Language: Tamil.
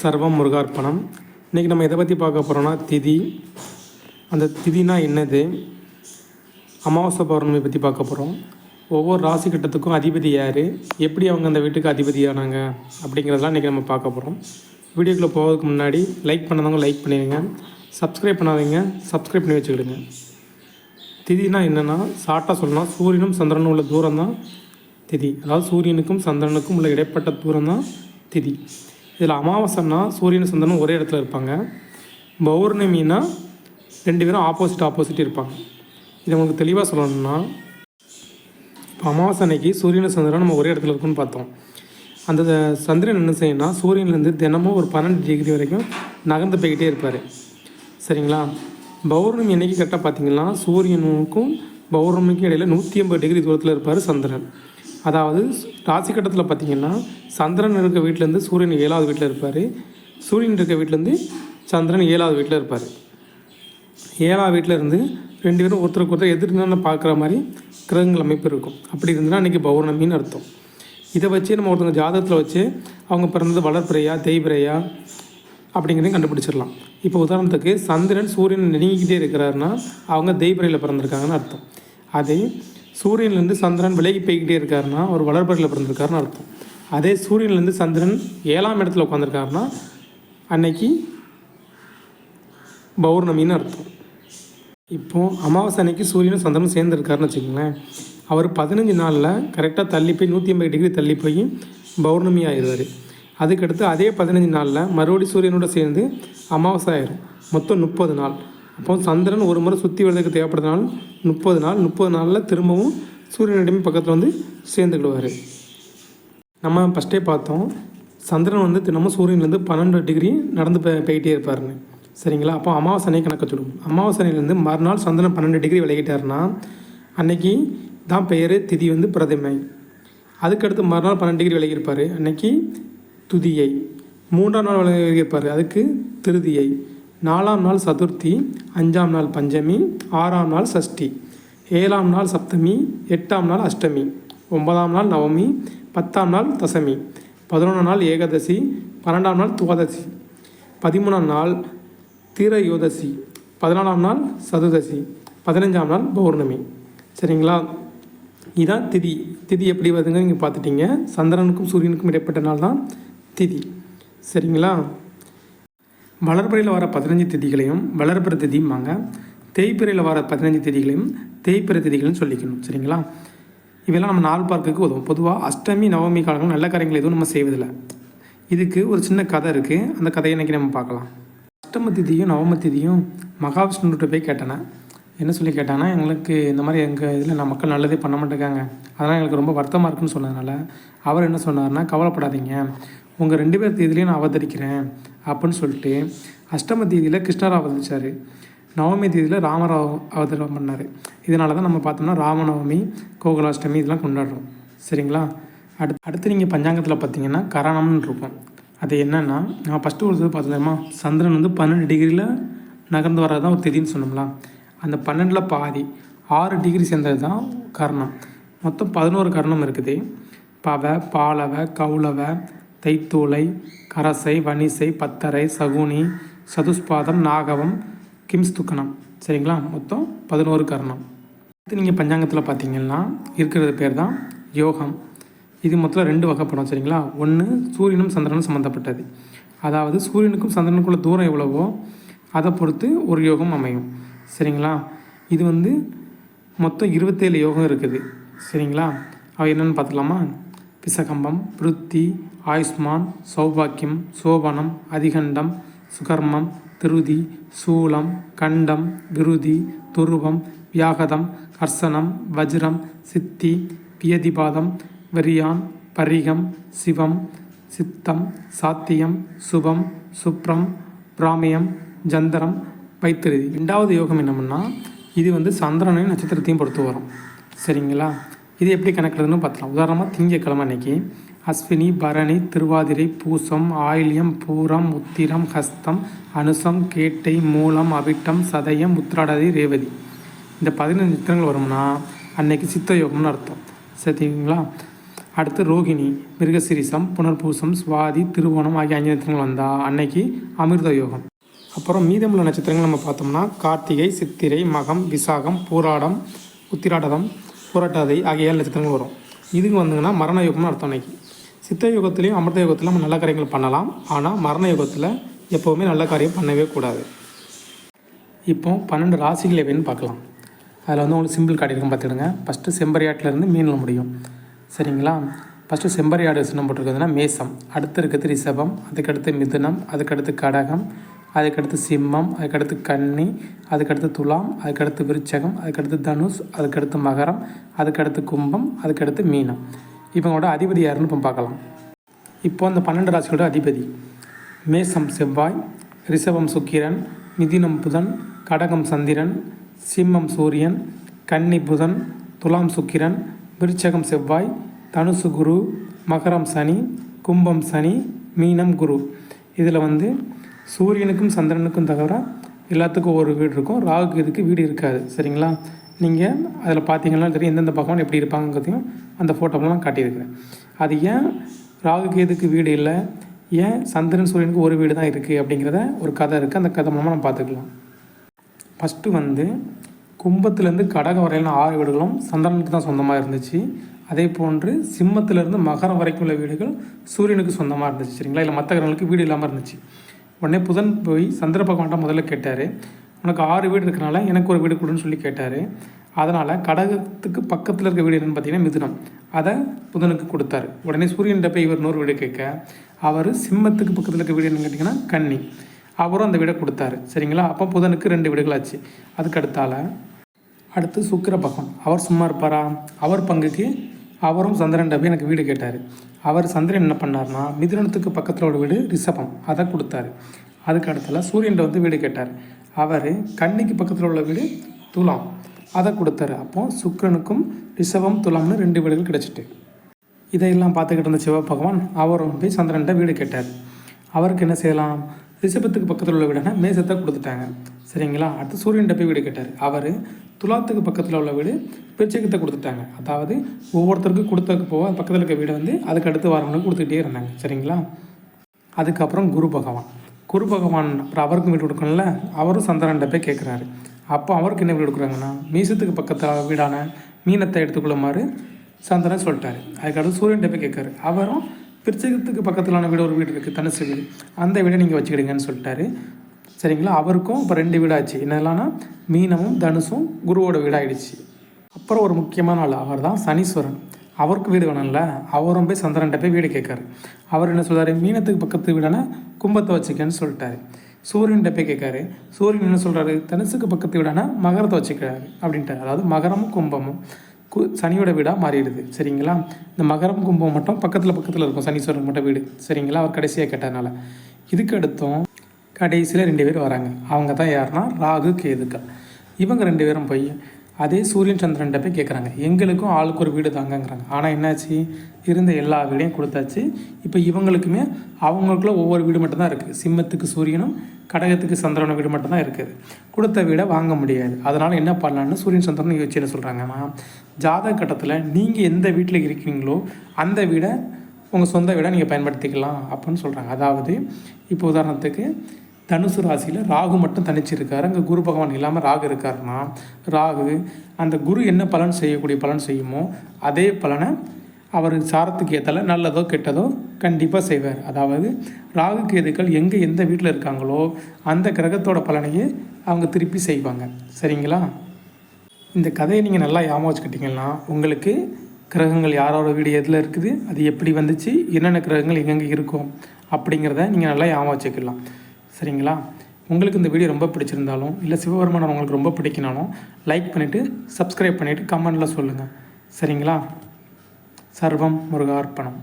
சர்வம் முருகார்ப்பணம். இன்றைக்கி நம்ம எதை பற்றி பார்க்க போகிறோன்னா திதி. அந்த திதினா என்னது, அமாவாசை பௌர்ணமி பற்றி பார்க்க போகிறோம். ஒவ்வொரு ராசி கட்டத்துக்கும் அதிபதி யார், எப்படி அவங்க அந்த வீட்டுக்கு அதிபதியானாங்க அப்படிங்கிறதெல்லாம் இன்றைக்கி நம்ம பார்க்க போகிறோம். வீடியோக்குள்ளே போகிறதுக்கு முன்னாடி லைக் பண்ணாதவங்க லைக் பண்ணிடுங்க, சப்ஸ்கிரைப் பண்ணாதீங்க சப்ஸ்கிரைப் பண்ணி வச்சுக்கிடுங்க. திதினா என்னென்னா ஷார்ட்டாக சொல்லணும், சூரியனும் சந்திரனும் உள்ள தூரம் தான் திதி. அதாவது சூரியனுக்கும் சந்திரனுக்கும் உள்ள இடைப்பட்ட தூரம் தான் திதி. இதில் அமாவாசைன்னா சூரியன் சந்திரனும் ஒரே இடத்துல இருப்பாங்க. பௌர்ணமின்னா ரெண்டு பேரும் ஆப்போசிட் இருப்பாங்க. இதை உங்களுக்கு தெளிவாக சொல்லணும்னா, இப்போ அமாவாசை அன்னைக்கு சூரியன் சந்திரன் நம்ம ஒரே இடத்துல இருக்குன்னு பார்த்தோம். அந்த சந்திரன் என்ன செய்யணும்னா சூரியன்லேருந்து தினமும் ஒரு 12 டிகிரி வரைக்கும் நகர்ந்து போய்கிட்டே இருப்பார். சரிங்களா? பௌர்ணமி அன்னைக்கு கரெக்டாக பார்த்திங்கன்னா சூரியனுக்கும் பௌர்ணமிக்கும் இடையில் 180 டிகிரி தூரத்தில் இருப்பார் சந்திரன். அதாவது ராசி கட்டத்தில் பார்த்திங்கன்னா சந்திரன் இருக்க வீட்டிலேருந்து சூரியன் 7வது வீட்டில் இருப்பார், சூரியன் இருக்க வீட்டிலேருந்து சந்திரன் 7வது வீட்டில் இருப்பார். 7வது வீட்டில் இருந்து ரெண்டு பேரும் ஒருத்தருக்கு ஒருத்தர் எதிர்த்து பார்க்குற மாதிரி கிரகங்கள் அமைப்பு இருக்கும். அப்படி இருந்துன்னா அன்றைக்கி பௌர்ணமின்னு அர்த்தம். இதை வச்சு நம்ம ஒருத்தவங்க ஜாதகத்தில் வச்சு அவங்க பிறந்தது வளர்ப்பிறையா தேய்பிறையா அப்படிங்கிறதையும் கண்டுபிடிச்சிடலாம். இப்போ உதாரணத்துக்கு சந்திரன் சூரியன் நெருங்கிக்கிட்டே இருக்கிறாருன்னா அவங்க தேய்பிறையில் பிறந்திருக்காங்கன்னு அர்த்தம். அதே சூரியன்லேருந்து சந்திரன் விலகி போய்கிட்டே இருக்காருன்னா ஒரு வளர்பிறையில் பிறந்திருக்காருன்னு அர்த்தம். அதே சூரியன்லேருந்து சந்திரன் 7ஆம் இடத்துல உட்காந்துருக்காருன்னா அன்னைக்கு பௌர்ணமின்னு அர்த்தம். இப்போது அமாவாசை அன்னைக்கு சூரியனும் சந்திரனும் சேர்ந்துருக்காருன்னு வச்சுக்கோங்களேன். அவர் 15 நாளில் கரெக்டாக தள்ளி போய் 180 டிகிரி தள்ளி போய் பௌர்ணமி ஆயிடுவார். அதுக்கடுத்து அதே 15 நாளில் மறுபடியும் சூரியனோட சேர்ந்து அமாவாசை ஆயிரும். மொத்தம் 30 நாள். அப்போ சந்திரன் ஒரு முறை சுற்றி வரதுக்கு தேவைப்படுறதுனால 30 நாளில் திரும்பவும் சூரியனிடமே பக்கத்தில் வந்து சேர்ந்துக்கிடுவார். நம்ம ஃபஸ்ட்டே பார்த்தோம், சந்திரன் தினமும் சூரியன்லேருந்து 12 டிகிரி நடந்து போயிட்டே இருப்பாருன்னு. சரிங்களா? அப்போ அமாவாசை அன்னைக்கு கணக்கு சொல்லுவோம். அமாவாசையிலேருந்து மறுநாள் சந்திரன் 12 டிகிரி விலகிட்டாருன்னா அன்னைக்கு தான் பெயர் திதி பிரதமை. அதுக்கடுத்து மறுநாள் 12 டிகிரி விலகியிருப்பார், அன்னைக்கு துதியை. 3ஆம் நாள் விலகியிருப்பார், அதுக்கு திருதியை. 4ஆம் நாள் சதுர்த்தி, 5ஆம் நாள் பஞ்சமி, 6ஆம் நாள் சஷ்டி, 7ஆம் நாள் சப்தமி, 8ஆம் நாள் அஷ்டமி, 9ஆம் நாள் நவமி, 10ஆம் நாள் தசமி, 11ஆம் நாள் ஏகாதசி, 12ஆம் நாள் துவாதசி, 13ஆம் நாள் தீரயோதசி, 14ஆம் நாள் சதுர்தசி, 15ஆம் நாள் பௌர்ணமி. சரிங்களா? இதுதான் திதி. திதி எப்படி வருதுங்க நீங்கள் பார்த்துட்டீங்க. சந்திரனுக்கும் சூரியனுக்கும் இடைப்பட்ட நாள் தான் திதி. சரிங்களா? வளர்பிறையில் வர 15 திதிகளையும் வளர்பிறை திதியும்பாங்க. தேய்பிறையில் வர 15 திதிகளையும் தேய்பிறை திதிகளையும் சொல்லிக்கணும். சரிங்களா? இவையெல்லாம் நம்ம நாள் பார்க்கறதுக்கு உதவும். பொதுவாக அஷ்டமி நவமி காலங்கள் நல்ல காரியங்கள் எதுவும் நம்ம செய்வதில்லை. இதுக்கு ஒரு சின்ன கதை இருக்குது, அந்த கதையை இன்றைக்கி நம்ம பார்க்கலாம். அஷ்டம திதியும் நவம திதியும் மகாவிஷ்ணுகிட்ட போய் கேட்டேன். என்ன சொல்லி கேட்டாங்கன்னா, எங்களுக்கு இந்த மாதிரி எங்கள் இதில் மக்கள் நல்லதே பண்ண மாட்டேங்காங்க, அதனால் எங்களுக்கு ரொம்ப வருத்தமாக இருக்குன்னு சொன்னதுனால அவர் என்ன சொன்னார்னா, கவலைப்படாதீங்க, உங்கள் 2 பேர் தேதியிலையும் நான் அவதரிக்கிறேன் அப்படின்னு சொல்லிட்டு அஷ்டம தேதியில் கிருஷ்ணர் அவதரித்தார், நவமி தேதியில் ராமர் அவதாரம் பண்ணார். இதனால தான் நம்ம பார்த்தோம்னா ராமநவமி, கோகுலாஷ்டமி இதெல்லாம் கொண்டாடுறோம். சரிங்களா? அடுத்து நீங்கள் பஞ்சாங்கத்தில் பார்த்தீங்கன்னா கரணம்னு இருக்கும். அது என்னென்னா, நான் ஃபஸ்ட்டு ஒரு இது பார்த்தோம்மா, சந்திரன் 12 டிகிரியில் நகர்ந்து வர்றது தான் ஒரு திதின்னு சொன்னோம்ல. அந்த 12ல் பாதி 6 டிகிரி சேர்ந்தது தான் கர்ணம். மொத்தம் 11 கர்ணம் இருக்குது. பவ, பாலவ, கௌலவ, தைத்தூளை, கரசை, வனிசை, பத்தரை, சகுனி, சதுஸ்பாதம், நாகவம், கிம்ஸ்துக்கணம். சரிங்களா? மொத்தம் 11 கர்ணம். இது நீங்கள் பஞ்சாங்கத்தில் பார்த்தீங்கன்னா இருக்கிறது பேர் தான் யோகம். இது மொத்தம் 2 வகைப்படும். சரிங்களா? ஒன்று சூரியனும் சந்திரனும் சம்மந்தப்பட்டது. அதாவது சூரியனுக்கும் சந்திரனுக்குள்ள தூரம் எவ்வளவோ அதை பொறுத்து ஒரு யோகம் அமையும். சரிங்களா? இது மொத்தம் 27 யோகம் இருக்குது. சரிங்களா? அவை என்னென்னு பார்த்துக்கலாமா? பிசகம்பம், பிருத்தி, ஆயுஷ்மான், சௌபாக்கியம், சோபனம், அதிகண்டம், சுகர்மம், திருதி, சூலம், கண்டம், விருதி, துருவம், வியாகதம், கர்சனம், வஜ்ரம், சித்தி, பியதிபாதம், வெறியான், பரிகம், சிவம், சித்தம், சாத்தியம், சுபம், சுப்ரம், பிராமியம், ஜந்தரம், வைத்திருதி. 2வது யோகம் என்னமுன்னா, இது சந்திரனையும் நட்சத்திரத்தையும் பொறுத்து வரும். சரிங்களா? இது எப்படி கணக்கிடுதுன்னு பார்த்துக்கலாம். உதாரணமாக திங்கக்கிழமை அன்னைக்கு அஸ்வினி, பரணி, திருவாதிரை, பூசம், ஆயில்யம், பூரம், உத்திரம், ஹஸ்தம், அனுசம், கேட்டை, மூலம், அவிட்டம், சதயம், உத்திராடாதி, ரேவதி, இந்த 15 நட்சத்திரங்கள் வரும்னா அன்னைக்கு சித்த யோகம்னு அர்த்தம். சரிங்களா? அடுத்து ரோகிணி, மிருகசிரிசம், புனர்பூசம், சுவாதி, திருவோணம் ஆகிய 5 நட்சத்திரங்கள் வந்தால் அன்னைக்கு அமிர்த யோகம். அப்புறம் மீதமுள்ள நட்சத்திரங்கள் நம்ம பார்த்தோம்னா கார்த்திகை, சித்திரை, மகம், விசாகம், பூராடம், உத்திராடதம், புரட்டாதை ஆகிய 7 நட்சத்திரங்கள் வரும். இதுக்கு வந்துங்கன்னா மரண யோகம்னு அர்த்தம். அன்னைக்கு சித்த யோகத்துலேயும் அமிர்த யோகத்தில் நம்ம நல்ல காரியங்கள் பண்ணலாம். ஆனால் மரண யோகத்தில் எப்போவுமே நல்ல காரியம் பண்ணவே கூடாது. இப்போ 12 ராசிகள் எவைன்னு பார்க்கலாம். அதில் வந்து உங்களுக்கு சிம்பிள் காட்டியிருக்கோம் பார்த்துடுங்க. ஃபஸ்ட்டு செம்பரியாட்டிலேருந்து மீனில் முடியும். சரிங்களா? ஃபஸ்ட்டு செம்பரியாடு சின்னம் போட்டிருக்குதுன்னா மேசம், அடுத்து இருக்கிறது ரிஷபம், அதுக்கடுத்து மிதுனம், அதுக்கடுத்து கடகம், அதுக்கடுத்து சிம்மம், அதுக்கடுத்து கன்னி, அதுக்கடுத்து துலாம், அதுக்கடுத்து விருச்சகம், அதுக்கடுத்து தனுஷ், அதுக்கடுத்து மகரம், அதுக்கடுத்து கும்பம், அதுக்கடுத்து மீனம். இவங்களோட அதிபதி யாருன்னு இப்போ பார்க்கலாம். இப்போ அந்த 12 ராசியோட அதிபதி மேசம் செவ்வாய், ரிஷபம் சுக்கிரன், மிதுனம் புதன், கடகம் சந்திரன், சிம்மம் சூரியன், கன்னி புதன், துலாம் சுக்கிரன், விருச்சகம் செவ்வாய், தனுசு குரு, மகரம் சனி, கும்பம் சனி, மீனம் குரு. இதில் வந்து சூரியனுக்கும் சந்திரனுக்கும் தவிர எல்லாத்துக்கும் ஒரு வீடு இருக்கும். ராகுக்கு இதுக்கு வீடு இருக்காது. சரிங்களா? நீங்கள் அதில் பார்த்தீங்கன்னா தெரியும் எந்தெந்த பகவான் எப்படி இருப்பாங்கிறதையும் அந்த ஃபோட்டோலாம் காட்டியிருக்கிறேன். அது ஏன் ராகுக்கு எதுக்கு வீடு இல்லை, ஏன் சந்திரன் சூரியனுக்கு ஒரு வீடு தான் இருக்குது அப்படிங்கிறத ஒரு கதை இருக்குது. அந்த கதை மூலமாக நம்ம பார்த்துக்கலாம். ஃபஸ்ட்டு வந்து கும்பத்துலேருந்து கடகம் வரையிலான 6 வீடுகளும் சந்திரனுக்கு தான் சொந்தமாக இருந்துச்சு. அதே போன்று சிம்மத்திலேருந்து மகரம் வரைக்கும் உள்ள வீடுகள் சூரியனுக்கு சொந்தமாக இருந்துச்சு. சரிங்களா? இல்லை மற்ற கிரகங்களுக்கு வீடு இல்லாமல் இருந்துச்சு. உடனே புதன் போய் சந்திர பகவான்கிட்ட முதல்ல கேட்டார், உனக்கு 6 வீடு இருக்கிறனால எனக்கு ஒரு வீடு கொடுன்னு சொல்லி கேட்டார். அதனால் கடகத்துக்கு பக்கத்தில் இருக்க வீடு என்னென்னு பார்த்தீங்கன்னா மிதுனம், அதை புதனுக்கு கொடுத்தாரு. உடனே சூரியன்கிட்ட போய் இவர் 100 வீடு கேட்க அவர் சிம்மத்துக்கு பக்கத்தில் இருக்க வீடு என்னன்னு கேட்டிங்கன்னா கன்னி, அவரும் அந்த வீடை கொடுத்தாரு. சரிங்களா? அப்போ புதனுக்கு 2 வீடுகள் ஆச்சு. அதுக்கு அடுத்து சுக்கிர பகவான், அவர் சும்மா இருப்பாரா? அவர் பங்குக்கு அவரும் சந்திரன்கிட்ட போய் எனக்கு வீடு கேட்டார். அவர் சந்திரன் என்ன பண்ணார்னா மிதுனத்துக்கு பக்கத்தில் ஒரு வீடு ரிஷபம், அதை கொடுத்தாரு. அதுக்கு சூரியன்கிட்ட வந்து வீடு கேட்டார். அவர் கன்னிக்கு பக்கத்தில் உள்ள வீடு துலாம், அதை கொடுத்தாரு. அப்போது சுக்கிரனுக்கும் ரிஷபம் துலாம்னு 2 வீடுகள் கிடச்சிட்டு, இதையெல்லாம் பார்த்துக்கிட்டு இருந்த சிவ பகவான் அவரும் போய் சந்திரன்கிட்ட வீடு கேட்டார். அவருக்கு என்ன செய்யலாம்? ரிஷபத்துக்கு பக்கத்தில் உள்ள வீடுனா மேசத்தை கொடுத்துட்டாங்க. சரிங்களா? அடுத்து சூரியன்கிட்ட போய் வீடு கேட்டார். அவர் துலாத்துக்கு பக்கத்தில் உள்ள வீடு விருச்சிகத்தை கொடுத்துட்டாங்க. அதாவது ஒவ்வொருத்தருக்கும் கொடுத்ததுக்கு போக பக்கத்தில் இருக்க வீடை வந்து அதுக்கு அடுத்து வரவங்களுக்கு கொடுத்துக்கிட்டே இருந்தாங்க. சரிங்களா? அதுக்கப்புறம் குரு பகவான் அப்புறம் அவருக்கும் வீடு கொடுக்கணும்ல, அவரும் சந்திரன்கிட்ட போய் கேட்குறாரு. அப்போ அவருக்கு என்ன வீடு கொடுக்குறாங்கன்னா மீசத்துக்கு பக்கத்தில் வீடான மீனத்தை எடுத்துக்கொள்ளுமாறு சந்திரன் சொல்லிட்டாரு. அதுக்கடுத்து சூரியன்கிட்ட போய் கேட்காரு. அவரும் விருச்சிகத்துக்கு பக்கத்திலான வீடு ஒரு வீடு இருக்குது, தனுசு வீடு, அந்த வீடை நீங்கள் வச்சுக்கிடுங்கன்னு சொல்லிட்டாரு. சரிங்களா? அவருக்கும் இப்போ 2 வீடாச்சு. என்னெல்லாம்னா மீனமும் தனுசும் குருவோட வீடாகிடுச்சு. அப்புறம் ஒரு முக்கியமான ஆள், அவர் தான் சனீஸ்வரன். அவருக்கு வீடு வேணும்ல, அவரும் போய் சந்திரன்கிட்ட போய் வீடு கேட்காரு. அவர் என்ன சொல்கிறாரு? மீனத்துக்கு பக்கத்து வீடான கும்பத்தை வச்சுக்கன்னு சொல்லிட்டாரு. சூரியன்கிட்ட போய் கேட்காரு. சூரியன் என்ன சொல்கிறாரு? தனுசுக்கு பக்கத்து வீடான மகரத்தை வச்சுக்கிறாரு அப்படின்ட்டார். அதாவது மகரமும் கும்பமும் சனியோட வீடாக மாறிடுது. சரிங்களா? இந்த மகரம் கும்பம் மட்டும் பக்கத்தில் இருக்கும், சனீஸ்வரன் மட்டும் வீடு. சரிங்களா? அவர் கடைசியாக கேட்டதுனால. இதுக்கு அடுத்தும் கடைசியில் 2 பேர் வராங்க. அவங்க தான் யாருன்னா ராகு கேதுக்கள். இவங்க 2 பேரும் போய் அதே சூரியன் சந்திரன்கிட்ட போய் கேட்குறாங்க, எங்களுக்கும் ஆளுக்கு ஒரு வீடு தாங்கங்கிறாங்க. ஆனால் என்னாச்சு? இருந்த எல்லா வீடையும் கொடுத்தாச்சு. இப்போ இவங்களுக்குமே அவங்களுக்குள்ள ஒவ்வொரு வீடு மட்டும்தான் இருக்குது. சிம்மத்துக்கு சூரியனும் கடகத்துக்கு சந்திரன வீடு மட்டும்தான் இருக்குது. கொடுத்த வீடை வாங்க முடியாது. அதனால் என்ன பண்ணலான்னு சூரியன் சந்திரன் யோசிச்சு என்ன சொல்கிறாங்கன்னா, ஜாதக கட்டத்தில் நீங்கள் எந்த வீட்டில் இருக்கீங்களோ அந்த வீடை உங்கள் சொந்த வீடை நீங்கள் பயன்படுத்திக்கலாம் அப்படின்னு சொல்கிறாங்க. அதாவது இப்போ உதாரணத்துக்கு தனுசு ராசியில் ராகு மட்டும் தனிச்சிருக்காரு, அங்கே குரு பகவான் இல்லாமல் ராகு இருக்காருன்னா, ராகு அந்த குரு என்ன பலன் செய்யக்கூடிய பலன் செய்யுமோ அதே பலனை அவர் சாரத்துக்கு ஏற்றால நல்லதோ கெட்டதோ கண்டிப்பாக செய்வார். அதாவது ராகு கேதுக்கள் எங்கே எந்த வீட்டில் இருக்காங்களோ அந்த கிரகத்தோட பலனையே அவங்க திருப்பி செய்வாங்க. சரிங்களா? இந்த கதையை நீங்கள் நல்லா ஞாபகம் வச்சுக்கிட்டிங்கன்னா உங்களுக்கு கிரகங்கள் யாரோட வீடு எதில் இருக்குது, அது எப்படி வந்துச்சு, என்னென்ன கிரகங்கள் எங்கெங்கே இருக்கும் அப்படிங்கிறத நீங்கள் நல்லா ஞாபகம் வச்சுக்கலாம். சரிங்களா? உங்களுக்கு இந்த வீடியோ ரொம்ப பிடிச்சிருந்தாலும் இல்லை சிவபெருமான் உங்களுக்கு ரொம்ப பிடிக்கினாலும் லைக் பண்ணிவிட்டு சப்ஸ்கிரைப் பண்ணிவிட்டு கமெண்டில் சொல்லுங்கள். சரிங்களா? சர்வம் முருகார்ப்பணம்.